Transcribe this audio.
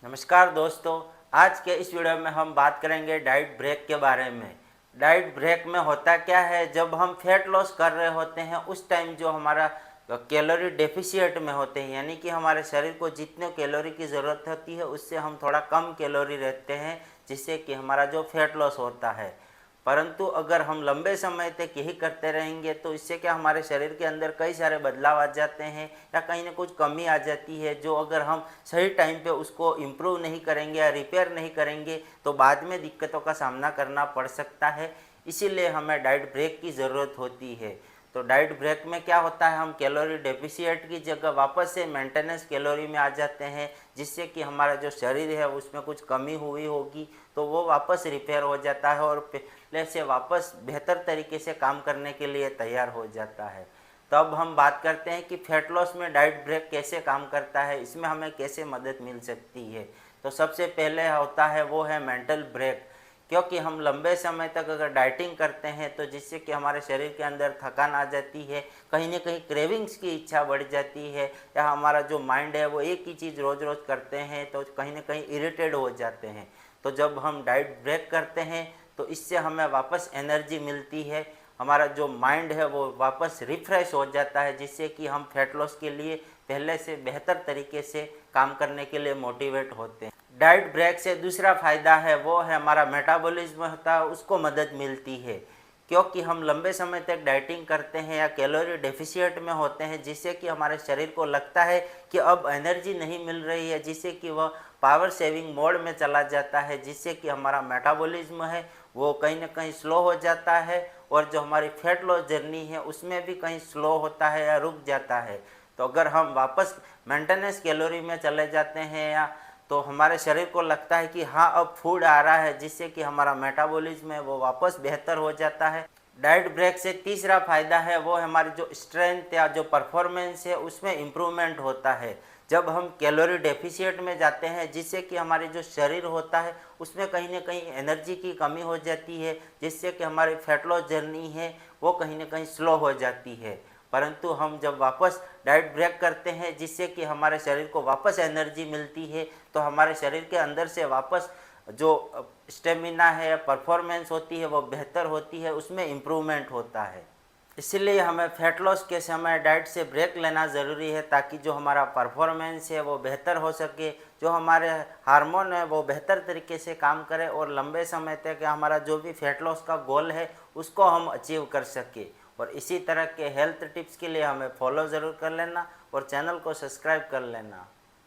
नमस्कार दोस्तों। आज के इस वीडियो में हम बात करेंगे डाइट ब्रेक के बारे में। डाइट ब्रेक में होता क्या है, जब हम फैट लॉस कर रहे होते हैं उस टाइम जो हमारा कैलोरी डेफिशिएट में होते हैं, यानी कि हमारे शरीर को जितने कैलोरी की ज़रूरत होती है उससे हम थोड़ा कम कैलोरी रहते हैं, जिससे कि हमारा जो फैट लॉस होता है। परंतु अगर हम लंबे समय तक यही करते रहेंगे तो इससे क्या हमारे शरीर के अंदर कई सारे बदलाव आ जाते हैं या कहीं ना कुछ कमी आ जाती है, जो अगर हम सही टाइम पे उसको इम्प्रूव नहीं करेंगे या रिपेयर नहीं करेंगे तो बाद में दिक्कतों का सामना करना पड़ सकता है। इसीलिए हमें डाइट ब्रेक की ज़रूरत होती है। तो डाइट ब्रेक में क्या होता है, हम कैलोरी डेफिशिएट की जगह वापस से मेंटेनेंस कैलोरी में आ जाते हैं, जिससे कि हमारा जो शरीर है उसमें कुछ कमी हुई होगी तो वो वापस रिपेयर हो जाता है और पहले से वापस बेहतर तरीके से काम करने के लिए तैयार हो जाता है। तो अब हम बात करते हैं कि फैट लॉस में डाइट ब्रेक कैसे काम करता है, इसमें हमें कैसे मदद मिल सकती है। तो सबसे पहले होता है वो है मेंटल ब्रेक। क्योंकि हम लंबे समय तक अगर डाइटिंग करते हैं तो जिससे कि हमारे शरीर के अंदर थकान आ जाती है, कहीं ना कहीं क्रेविंग्स की इच्छा बढ़ जाती है, या हमारा जो माइंड है वो एक ही चीज़ रोज़ रोज़ करते हैं तो कहीं ना कहीं इरिटेड हो जाते हैं। तो जब हम डाइट ब्रेक करते हैं तो इससे हमें वापस एनर्जी मिलती है, हमारा जो माइंड है वो वापस रिफ्रेश हो जाता है, जिससे कि हम फैट लॉस के लिए पहले से बेहतर तरीके से काम करने के लिए मोटिवेट होते हैं। डाइट ब्रेक से दूसरा फ़ायदा है वो है हमारा मेटाबॉलिज्म होता है उसको मदद मिलती है। क्योंकि हम लंबे समय तक डाइटिंग करते हैं या कैलोरी डेफिशिएट में होते हैं, जिससे कि हमारे शरीर को लगता है कि अब एनर्जी नहीं मिल रही है, जिससे कि वह पावर सेविंग मोड में चला जाता है, जिससे कि हमारा मेटाबॉलिज्म है वो कहीं ना कहीं स्लो हो जाता है और जो हमारी फैट लॉस जर्नी है उसमें भी कहीं स्लो होता है या रुक जाता है। तो अगर हम वापस मेंटेनेंस कैलोरी में चले जाते हैं या तो हमारे शरीर को लगता है कि हाँ अब फूड आ रहा है, जिससे कि हमारा मेटाबॉलिज्म है वो वापस बेहतर हो जाता है। डाइट ब्रेक से तीसरा फ़ायदा है वो है हमारी जो स्ट्रेंथ या जो परफॉर्मेंस है उसमें इम्प्रूवमेंट होता है। जब हम कैलोरी डेफिशिएट में जाते हैं, जिससे कि हमारी जो शरीर होता है उसमें कहीं ना कहीं एनर्जी की कमी हो जाती है, जिससे कि हमारी फैट लॉस जर्नी है वो कहीं ना कहीं स्लो हो जाती है। परंतु हम जब वापस डाइट ब्रेक करते हैं, जिससे कि हमारे शरीर को वापस एनर्जी मिलती है, तो हमारे शरीर के अंदर से वापस जो स्टेमिना है, परफॉर्मेंस होती है वो बेहतर होती है, उसमें इम्प्रूवमेंट होता है। इसीलिए हमें फैट लॉस के समय डाइट से ब्रेक लेना ज़रूरी है, ताकि जो हमारा परफॉर्मेंस है वो बेहतर हो सके, जो हमारे हार्मोन है वो बेहतर तरीके से काम करे और लंबे समय तक हमारा जो भी फैट लॉस का गोल है उसको हम अचीव कर सके। और इसी तरह के हेल्थ टिप्स के लिए हमें फॉलो ज़रूर कर लेना और चैनल को सब्सक्राइब कर लेना।